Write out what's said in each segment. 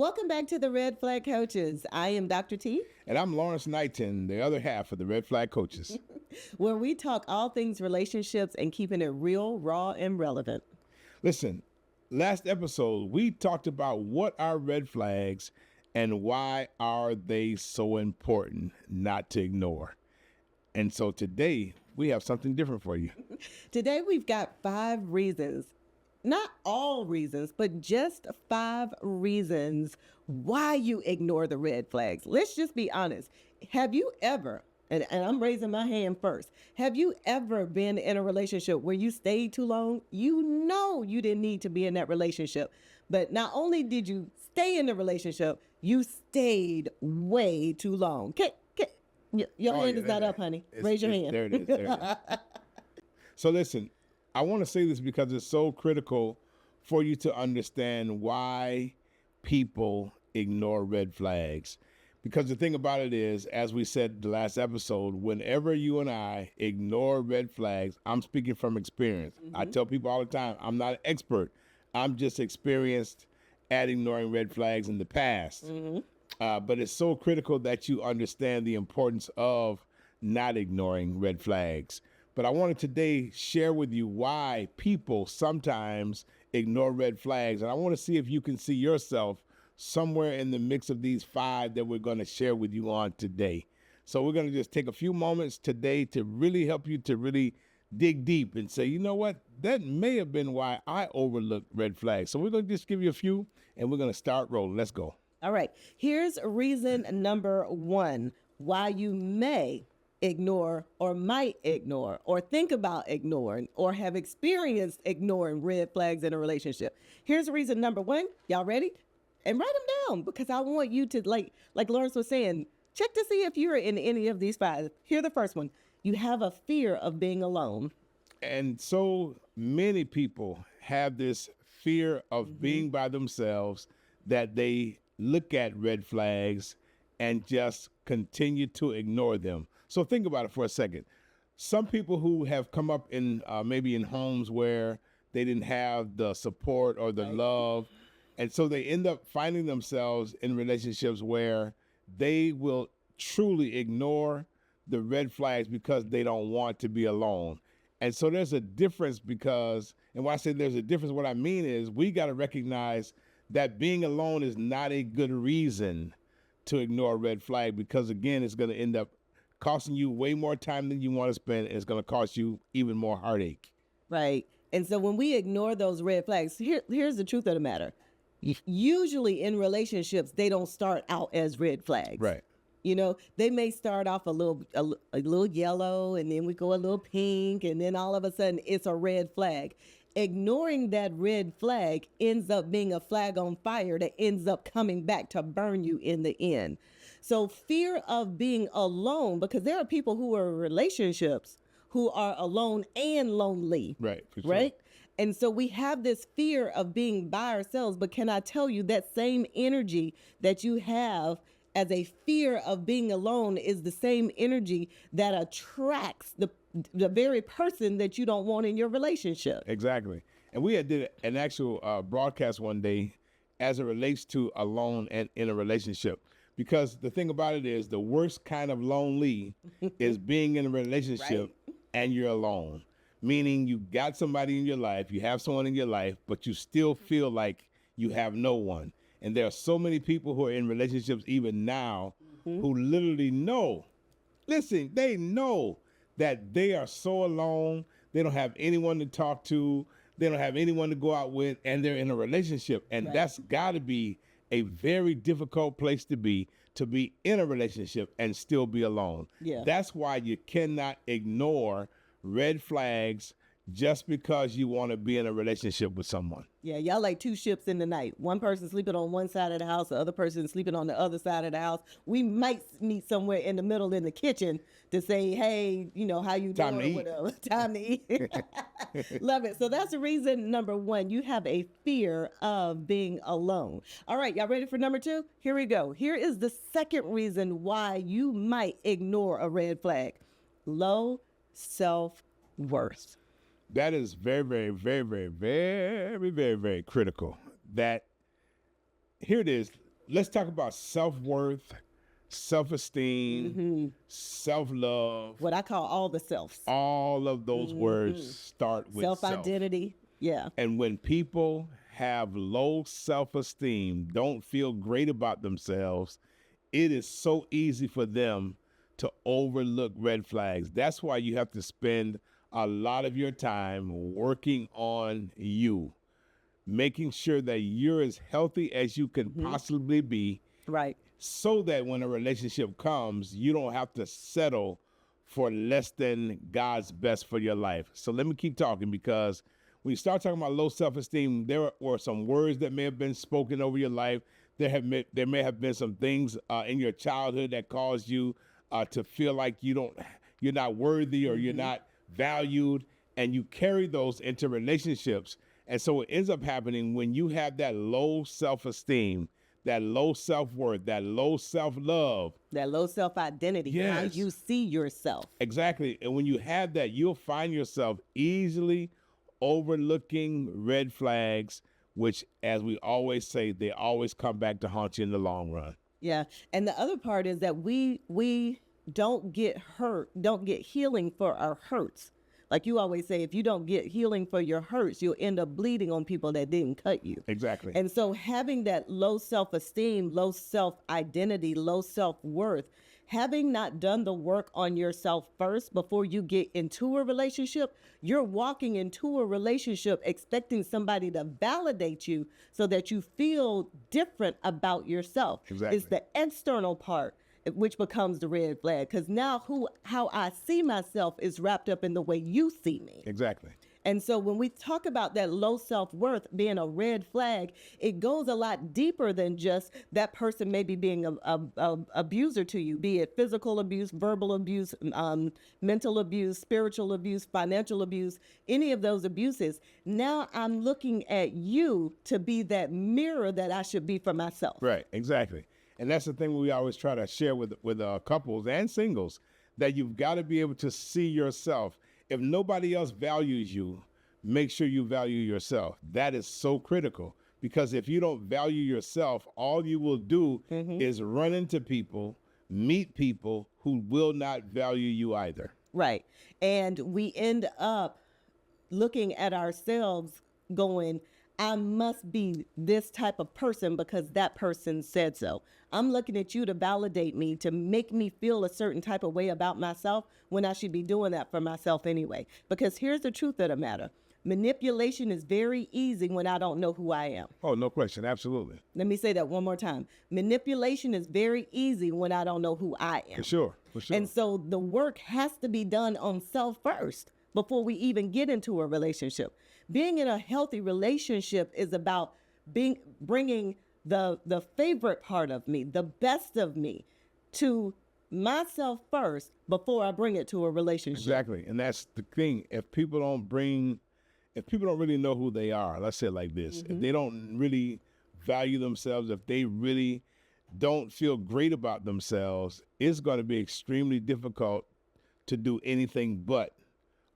Welcome back to the Red Flag Coaches. I am Dr. T, And I'm Lawrence Knighton, the other half of the Red Flag Coaches. where we talk all things relationships and keeping it real, raw, and relevant. Listen, last episode, we talked about what are red flags and why are they so important not to ignore. And so today, we have something different for you. Today, we've got 5 reasons, not all reasons, but just 5 reasons why you ignore the red flags. Let's just be honest. Have you ever, and I'm raising my hand first, have you ever been in a relationship where you stayed too long? You know you didn't need to be in that relationship. But not only did you stay in the relationship, you stayed way too long. Okay, your hand is not up, honey. Raise your hand. There it is. So listen, I want to say this because it's so critical for you to understand why people ignore red flags. Because the thing about it is, as we said the last episode, whenever you and I ignore red flags, I'm speaking from experience. I tell people all the time, I'm not an expert. I'm just experienced at ignoring red flags in the past. But it's so critical that you understand the importance of not ignoring red flags. But I want to today share with you why people sometimes ignore red flags. And I want to see if you can see yourself somewhere in the mix of these 5 that we're going to share with you on today. So we're going to just take a few moments today to really help you to really dig deep and say, you know what, that may have been why I overlooked red flags. So we're going to just give you a few and we're going to start rolling. Let's go. All right. Here's reason number 1 why you may ignore or might ignore or think about ignoring or have experienced ignoring red flags in a relationship. Here's reason number 1. Y'all ready? And write them down because I want you to, like Lawrence was saying, check to see if you're in any of these 5. Here's the first one. You have a fear of being alone. And so many people have this fear of being by themselves that they look at red flags and just continue to ignore them. So think about it for a second. Some people who have come up in maybe in homes where they didn't have the support or the love, and so they end up finding themselves in relationships where they will truly ignore the red flags because they don't want to be alone. And so there's a difference because, and when I say there's a difference, what I mean is we got to recognize that being alone is not a good reason to ignore a red flag because, again, it's going to end up costing you way more time than you want to spend, and it's going to cost you even more heartache. Right. And so when we ignore those red flags, here's the truth of the matter. Usually in relationships, they don't start out as red flags. Right. You know, they may start off a little yellow, and then we go a little pink, and then all of a sudden it's a red flag. Ignoring that red flag ends up being a flag on fire that ends up coming back to burn you in the end. So fear of being alone, because there are people who are in relationships who are alone and lonely. Right. For sure. Right. And so we have this fear of being by ourselves. But can I tell you that same energy that you have as a fear of being alone is the same energy that attracts the very person that you don't want in your relationship. Exactly. And we had did an actual broadcast one day as it relates to alone and in a relationship. Because the thing about it is the worst kind of lonely is being in a relationship and you're alone. Meaning you got somebody in your life, you have someone in your life, but you still feel like you have no one. And there are so many people who are in relationships even now who literally know, listen, they know that they are so alone. They don't have anyone to talk to. They don't have anyone to go out with, and they're in a relationship. And that's got to be a very difficult place to be in a relationship and still be alone. Yeah. That's why you cannot ignore red flags just because you want to be in a relationship with someone. Yeah, y'all like 2 ships in the night. One person sleeping on one side of the house, the other person sleeping on the other side of the house. We might meet somewhere in the middle in the kitchen to say, hey, you know, how you Time doing? to eat. Whatever. Time to eat. Love it. So that's the reason number 1. You have a fear of being alone. All right, y'all ready for number 2? Here we go. Here is the second reason why you might ignore a red flag. Low self-worth. That is very, very, very, very, very, very, very critical. That here it is. let's talk about self-worth, self-esteem, self-love. What I call all the selves. All of those words start with self. Self-identity. Yeah. And when people have low self-esteem, don't feel great about themselves, it is so easy for them to overlook red flags. That's why you have to spend a lot of your time working on you, making sure that you're as healthy as you can possibly be, Right. so that when a relationship comes, you don't have to settle for less than God's best for your life. So let me keep talking, because when you start talking about low self-esteem, there were some words that may have been spoken over your life. There may have been some things in your childhood that caused you to feel like you're not worthy, or you're not valued, and you carry those into relationships. And so it ends up happening when you have that low self-esteem, that low self-worth, that low self-love, That low self-identity. How Yes. you see yourself. Exactly. And when you have that, you'll find yourself easily overlooking red flags, which, as we always say, they always come back to haunt you in the long run. Yeah. And the other part is that we don't get hurt, don't get healing for our hurts. Like you always say, if you don't get healing for your hurts, you'll end up bleeding on people that didn't cut you. Exactly. And so having that low self-esteem, low self-identity, low self-worth, having not done the work on yourself first before you get into a relationship, you're walking into a relationship expecting somebody to validate you so that you feel different about yourself. Exactly. It's the external part which becomes the red flag, because now how I see myself is wrapped up in the way you see me. Exactly. And so when we talk about that low self-worth being a red flag, it goes a lot deeper than just that person maybe being a abuser to you, be it physical abuse, verbal abuse, mental abuse, spiritual abuse, financial abuse, any of those abuses. Now I'm looking at you to be that mirror that I should be for myself. Right. Exactly. And that's the thing we always try to share with couples and singles, that you've got to be able to see yourself. If nobody else values you, make sure you value yourself. That is so critical, because if you don't value yourself, all you will do is run into people, meet people who will not value you either. Right. And we end up looking at ourselves going, I must be this type of person because that person said so. I'm looking at you to validate me, to make me feel a certain type of way about myself, when I should be doing that for myself anyway. Because here's the truth of the matter. Manipulation is very easy when I don't know who I am. Oh, no question. Absolutely. Let me say that one more time. Manipulation is very easy when I don't know who I am. For sure. For sure. And so the work has to be done on self first before we even get into a relationship. Being in a healthy relationship is about bringing the favorite part of me, the best of me, to myself first before I bring it to a relationship. Exactly. And that's the thing. If people don't really know who they are, let's say it like this, if they don't really value themselves, if they really don't feel great about themselves, it's going to be extremely difficult to do anything but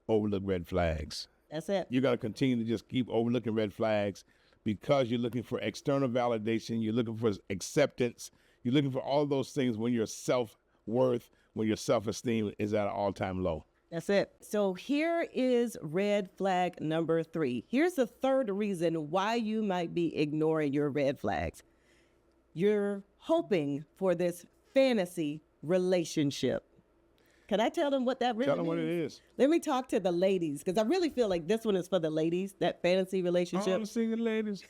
overlook red flags. That's it. You're going to continue to just keep overlooking red flags because you're looking for external validation. You're looking for acceptance. You're looking for all those things when your self-worth, when your self-esteem is at an all-time low. That's it. So here is red flag number 3. Here's the third reason why you might be ignoring your red flags. You're hoping for this fantasy relationship. Can I tell them what that really Tell them means? what it is. Let me talk to the ladies, because I really feel like this one is for the ladies, that fantasy All relationship. the single ladies.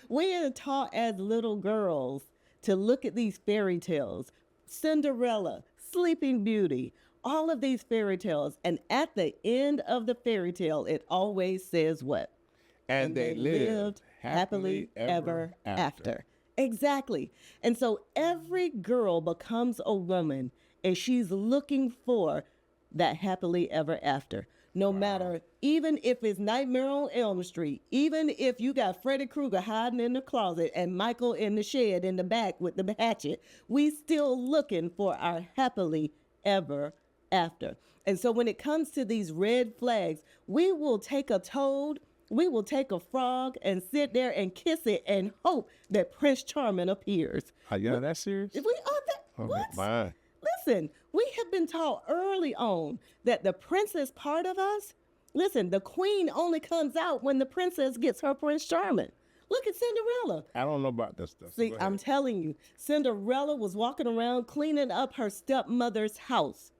We are taught as little girls to look at these fairy tales, Cinderella, Sleeping Beauty, all of these fairy tales. And at the end of the fairy tale, it always says what? And they lived happily ever after. Exactly. And so every girl becomes a woman, and she's looking for that happily ever after. No matter, even if it's Nightmare on Elm Street, even if you got Freddy Krueger hiding in the closet and Michael in the shed in the back with the hatchet, we still looking for our happily ever after. And so when it comes to these red flags, we will take a toad We will take a frog and sit there and kiss it and hope that Prince Charming appears. Yeah, that's serious. If we are that, Okay, what? fine. Listen, we have been taught early on that the princess part of us, listen, the queen only comes out when the princess gets her Prince Charming. Look at Cinderella. I don't know about this stuff. See, Go ahead. I'm telling you, Cinderella was walking around cleaning up her stepmother's house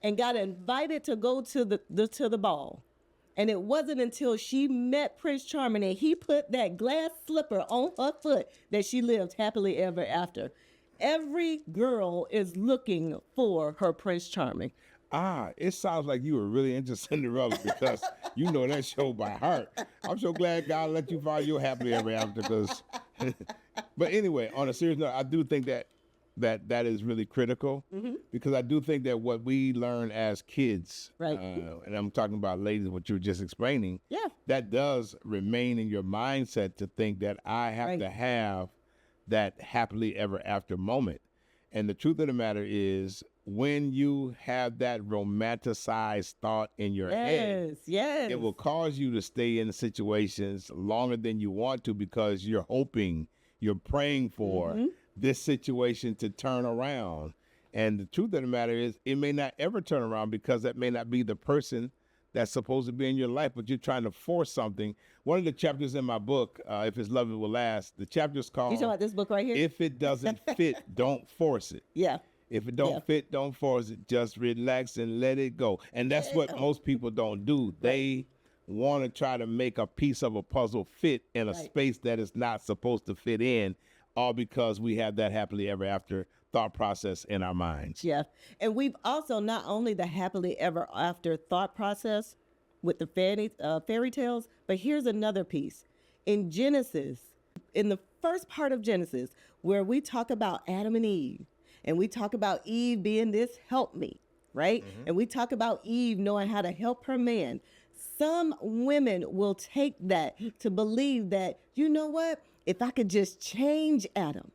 and got invited to go to the ball. And it wasn't until she met Prince Charming and he put that glass slipper on her foot that she lived happily ever after. Every girl is looking for her Prince Charming. It sounds like you were really into Cinderella because you know that show by heart. I'm so glad God let you find your happily ever after. Because, but anyway, on a serious note, I do think that is really critical because I do think that what we learn as kids, Right. And I'm talking about ladies, what you were just explaining, Yeah. that does remain in your mindset to think that I have Right. to have that happily ever after moment. And the truth of the matter is, when you have that romanticized thought in your head, Yes. it will cause you to stay in situations longer than you want to because you're hoping, you're praying for this situation to turn around. And the truth of the matter is, it may not ever turn around because that may not be the person that's supposed to be in your life, but you're trying to force something. One of the chapters in my book, If His Love It Will Last, the chapter's called, You talking about this book right here? If It Doesn't Fit, Don't Force It. Yeah. If it don't fit, don't force it. Just relax and let it go. And that's what most people don't do. They want to try to make a piece of a puzzle fit in a space that is not supposed to fit in, all because we have that happily ever after thought process in our minds. Yeah. And we've also not only the happily ever after thought process with the fairy tales, but here's another piece. In Genesis, in the first part of Genesis, where we talk about Adam and Eve, and we talk about Eve being this helpmeet, right? And we talk about Eve knowing how to help her man. Some women will take that to believe that, you know what? If I could just change Adam,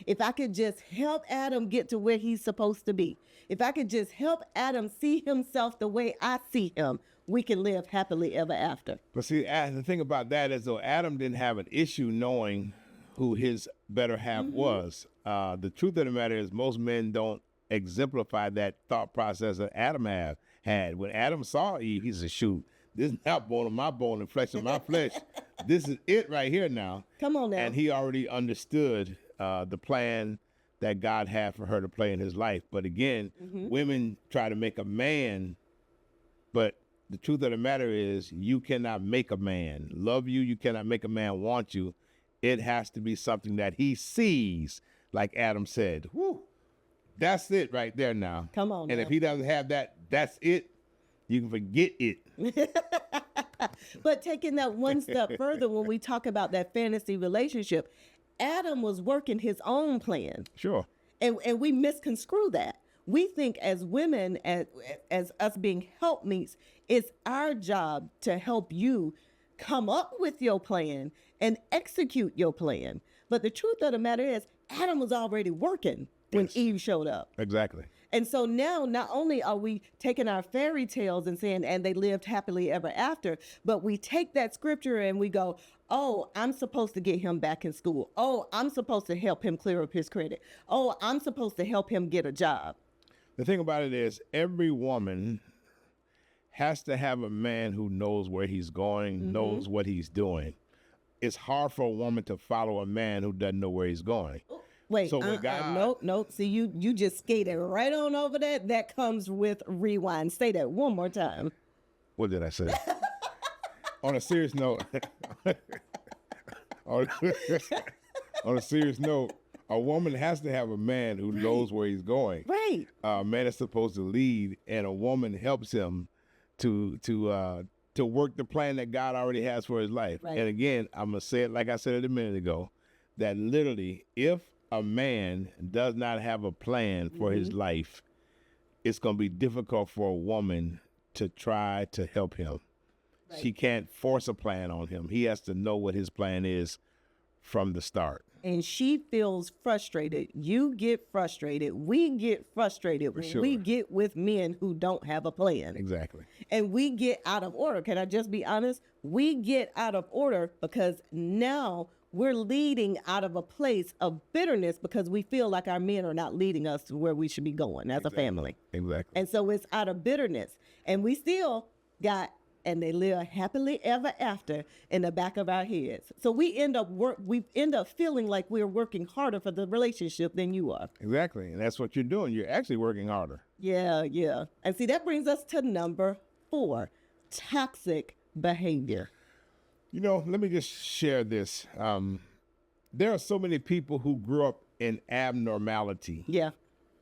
if I could just help Adam get to where he's supposed to be, if I could just help Adam see himself the way I see him, we can live happily ever after. But see, the thing about that is, though, Adam didn't have an issue knowing who his better half was. The truth of the matter is, most men don't exemplify that thought process that Adam had. When Adam saw Eve, he said, shoot, this is not bone of my bone and flesh of my flesh. This is it right here now. Come on now. And he already understood the plan that God had for her to play in his life. But again, women try to make a man, but the truth of the matter is, you cannot make a man love you. You cannot make a man want you. It has to be something that he sees, like Adam said. Whew, that's it right there now. Come on And now. if he doesn't have that, that's it. You can forget it. But taking that one step further, when we talk about that fantasy relationship, Adam was working his own plan. Sure. And we misconstrue that. We think as women, as us being helpmeets, it's our job to help you come up with your plan and execute your plan. But the truth of the matter is, Adam was already working when Eve showed up. Exactly. And so now, not only are we taking our fairy tales and saying, and they lived happily ever after, but we take that scripture and we go, oh, I'm supposed to get him back in school. Oh, I'm supposed to help him clear up his credit. Oh, I'm supposed to help him get a job. The thing about it is, every woman has to have a man who knows where he's going, knows what he's doing. It's hard for a woman to follow a man who doesn't know where he's going. Wait, So with God- nope. See, you just skated right on over that. That comes with rewind. Say that one more time. What did I say? On a serious note, on a serious note, a woman has to have a man who knows where he's going. Right. A man is supposed to lead, and a woman helps him to work the plan that God already has for his life. Right. And again, I'm gonna say it like I said it a minute ago, that literally, if a man does not have a plan for his life, it's gonna be difficult for a woman to try to help him. She can't force a plan on him. He has to know what his plan is from the start. and she feels frustrated, you get frustrated, we get frustrated when we sure. get with men who don't have a plan. Exactly. And we get out of order. Can I just be honest? We get out of order because now we're leading out of a place of bitterness because we feel like our men are not leading us to where we should be going as a family. Exactly. And so it's out of bitterness. And we still got, and they live happily ever after in the back of our heads. So we end up feeling like we're working harder for the relationship than you are. Exactly. And that's what you're doing. You're actually working harder. Yeah. And see, that brings us to number 4, toxic behavior. You know, let me just share this. There are so many people who grew up in abnormality Yeah.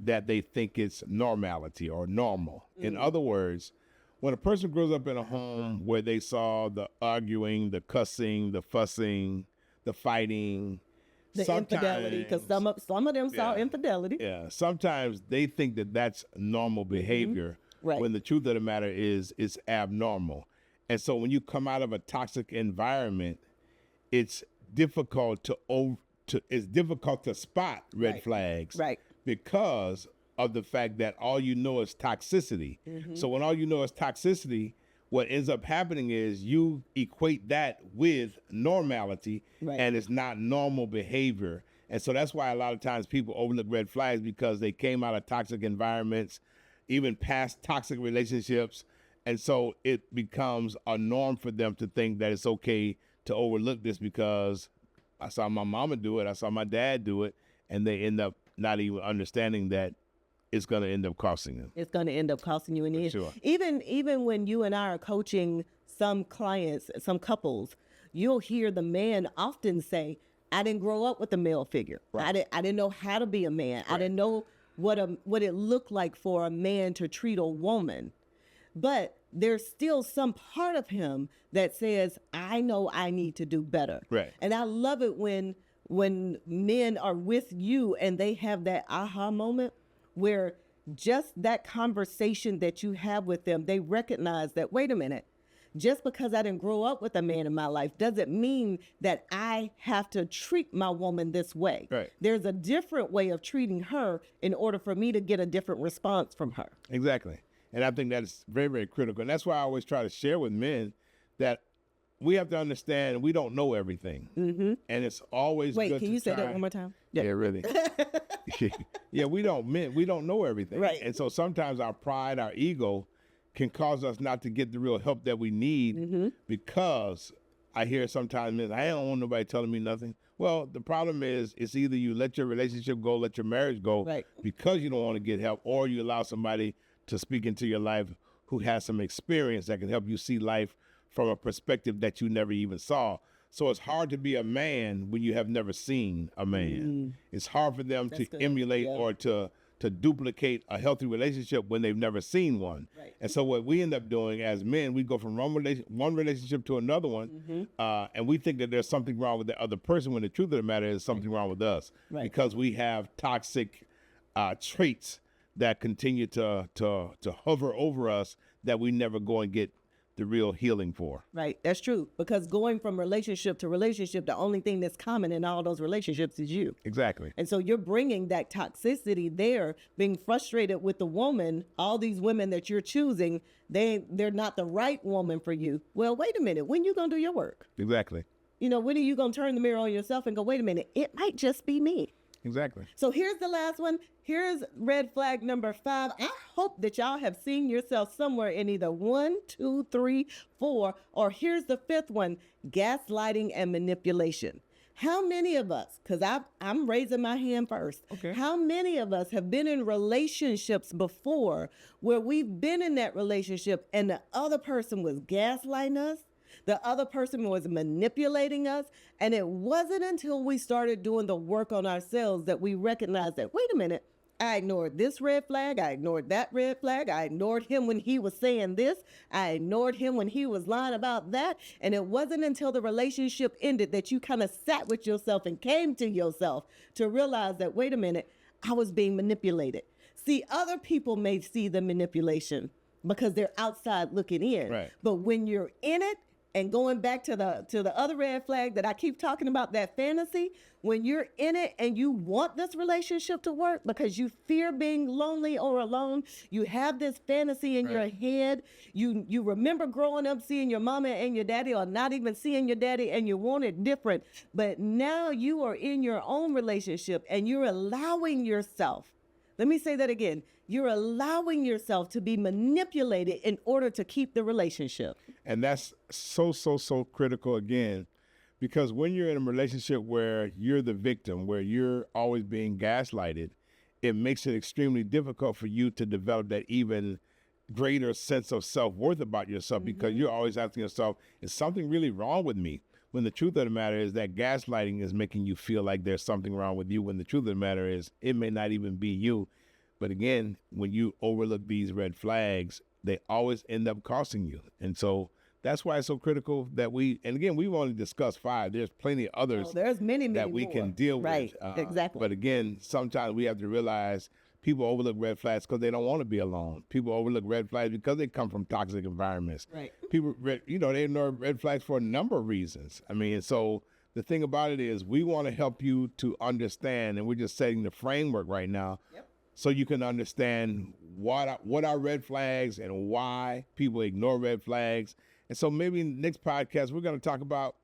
that they think it's normality or normal. In other words, when a person grows up in a home where they saw the arguing, the cussing, the fussing, the fighting, The infidelity, because some of them saw infidelity. Yeah, sometimes they think that that's normal behavior Right. when the truth of the matter is it's abnormal. And so when you come out of a toxic environment, it's difficult to spot red Right. flags, Right. because of the fact that all you know is toxicity. So when all you know is toxicity, what ends up happening is you equate that with normality, Right. and it's not normal behavior. And so that's why a lot of times people overlook red flags, because they came out of toxic environments, even past toxic relationships. And so it becomes a norm for them to think that it's okay to overlook this because I saw my mama do it, I saw my dad do it, and they end up not even understanding that it's going to end up costing them. It's going to end up costing you in the end. Sure. Even when you and I are coaching some clients, some couples, you'll hear the man often say, I didn't grow up with a male figure. Right. I didn't know how to be a man. I Right. didn't know what it looked like for a man to treat a woman. But there's still some part of him that says, I know I need to do better. Right. And I love it when men are with you and they have that aha moment where just that conversation that you have with them, they recognize that, wait a minute, just because I didn't grow up with a man in my life doesn't mean that I have to treat my woman this way. Right. There's a different way of treating her in order for me to get a different response from her. Exactly. And I think that's very, very critical. And that's why I always try to share with men that we have to understand we don't know everything. And it's always Wait, good can to you say try. that one more time? Yeah, really. Yeah, we don't know everything. Right. And so sometimes our pride, our ego can cause us not to get the real help that we need, because I hear sometimes men, I don't want nobody telling me nothing. Well, the problem is it's either you let your relationship go, let your marriage go, Right. because you don't want to get help, or you allow somebody to speak into your life who has some experience that can help you see life from a perspective that you never even saw. So it's hard to be a man when you have never seen a man. It's hard for them to good. emulate Yeah. or to duplicate a healthy relationship when they've never seen one. Right. And so what we end up doing as men, we go from one relationship to another one, and we think that there's something wrong with the other person, when the truth of the matter is something wrong with us, Right. because we have toxic traits that continue to hover over us that we never go and get the real healing for. Right, that's true. Because going from relationship to relationship, the only thing that's common in all those relationships is you. Exactly. And so you're bringing that toxicity there, being frustrated with the woman, all these women that you're choosing, they're not the right woman for you. Well, wait a minute, when you gonna do your work? Exactly. You know, when are you gonna turn the mirror on yourself and go, wait a minute, it might just be me. Exactly. So here's the last one. Here's red flag number 5. I hope that y'all have seen yourself somewhere in either 1, 2, 3, 4, or here's the 5th one, gaslighting and manipulation. How many of us, because I'm raising my hand first, Okay. how many of us have been in relationships before where we've been in that relationship and the other person was gaslighting us? The other person was manipulating us. And it wasn't until we started doing the work on ourselves that we recognized that, wait a minute, I ignored this red flag. I ignored that red flag. I ignored him when he was saying this. I ignored him when he was lying about that. And it wasn't until the relationship ended that you kind of sat with yourself and came to yourself to realize that, wait a minute, I was being manipulated. See, other people may see the manipulation because they're outside looking in. Right. But when you're in it, And going back to the other red flag that I keep talking about, that fantasy, when you're in it and you want this relationship to work because you fear being lonely or alone, you have this fantasy in your head. You remember growing up seeing your mama and your daddy, or not even seeing your daddy, and you want it different. But now you are in your own relationship and you're allowing yourself. Let me say that again. You're allowing yourself to be manipulated in order to keep the relationship. And that's so critical again, because when you're in a relationship where you're the victim, where you're always being gaslighted, it makes it extremely difficult for you to develop that even greater sense of self-worth about yourself, because you're always asking yourself, is something really wrong with me? When the truth of the matter is that gaslighting is making you feel like there's something wrong with you, when the truth of the matter is it may not even be you. But again, when you overlook these red flags, they always end up costing you. And so that's why it's so critical that and again, we've only discussed 5. There's plenty of others there's many that we more. can deal right. with. Exactly. But again, sometimes we have to realize people overlook red flags because they don't want to be alone. People overlook red flags because they come from toxic environments. Right. People, they ignore red flags for a number of reasons. I mean, so the thing about it is we want to help you to understand, and we're just setting the framework right now. Yep. So you can understand what are red flags and why people ignore red flags. And so maybe in the next podcast, we're going to talk about,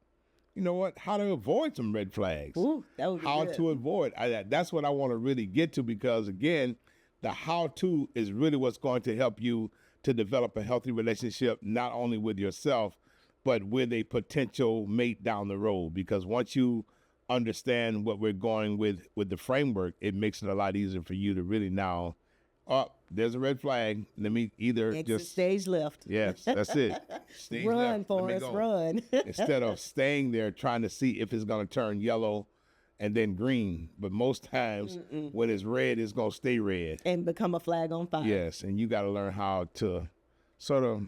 how to avoid some red flags. Ooh, that would be how good. to avoid. That's what I want to really get to, because again, the how-to is really what's going to help you to develop a healthy relationship, not only with yourself, but with a potential mate down the road. Because once you understand what we're going with the framework, it makes it a lot easier for you to really now, there's a red flag. Let me either Exit stage left. Yes, that's it. Stage Run, left. Forrest, run. Instead of staying there trying to see if it's going to turn yellow and then green. But most times when it's red, it's going to stay red. And become a flag on fire. Yes, and you got to learn how to sort of,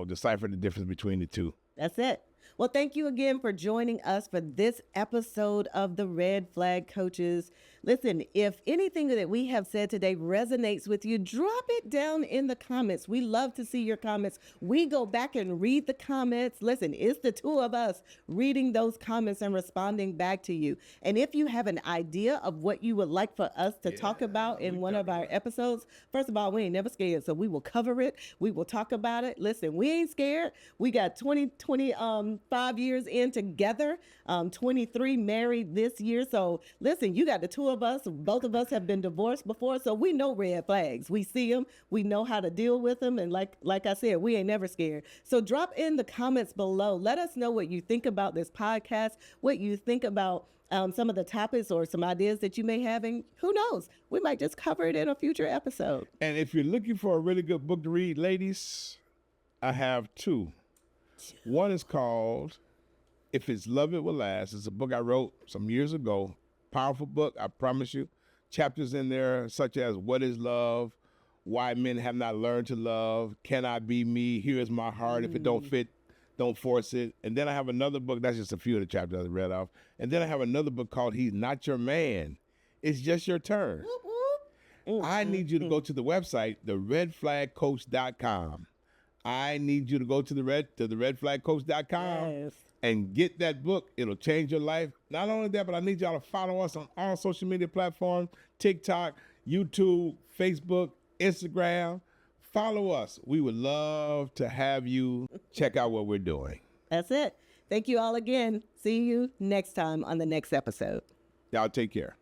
decipher the difference between the two. That's it. Well, thank you again for joining us for this episode of the Red Flag Coaches. Listen, if anything that we have said today resonates with you, drop it down in the comments. We love to see your comments. We go back and read the comments. Listen, it's the two of us reading those comments and responding back to you. And if you have an idea of what you would like for us to talk about in one of our episodes, first of all, we ain't never scared, so we will cover it. We will talk about it. Listen, we ain't scared. We got 25 years in together, 23 married this year. So listen, you got the two of us. Both of us have been divorced before, so we know red flags. We see them. We know how to deal with them. And like I said, we ain't never scared. So drop in the comments below. Let us know what you think about this podcast, what you think about some of the topics or some ideas that you may have. And who knows, we might just cover it in a future episode. And if you're looking for a really good book to read, ladies, I have 2. One is called If It's Love It Will Last. It's a book I wrote some years ago. Powerful book, I promise you. Chapters in there such as What is Love? Why Men Have Not Learned to Love? Can I Be Me? Here Is My Heart. If it don't fit, don't force it. And then I have another book. That's just a few of the chapters I read off. And then I have another book called He's Not Your Man. It's Just Your Turn. I need you to go to the website, theredflagcoach.com. I need you to go to the redflagcoach.com Yes. and get that book. It'll change your life. Not only that, but I need y'all to follow us on all social media platforms, TikTok, YouTube, Facebook, Instagram. Follow us. We would love to have you check out what we're doing. That's it. Thank you all again. See you next time on the next episode. Y'all take care.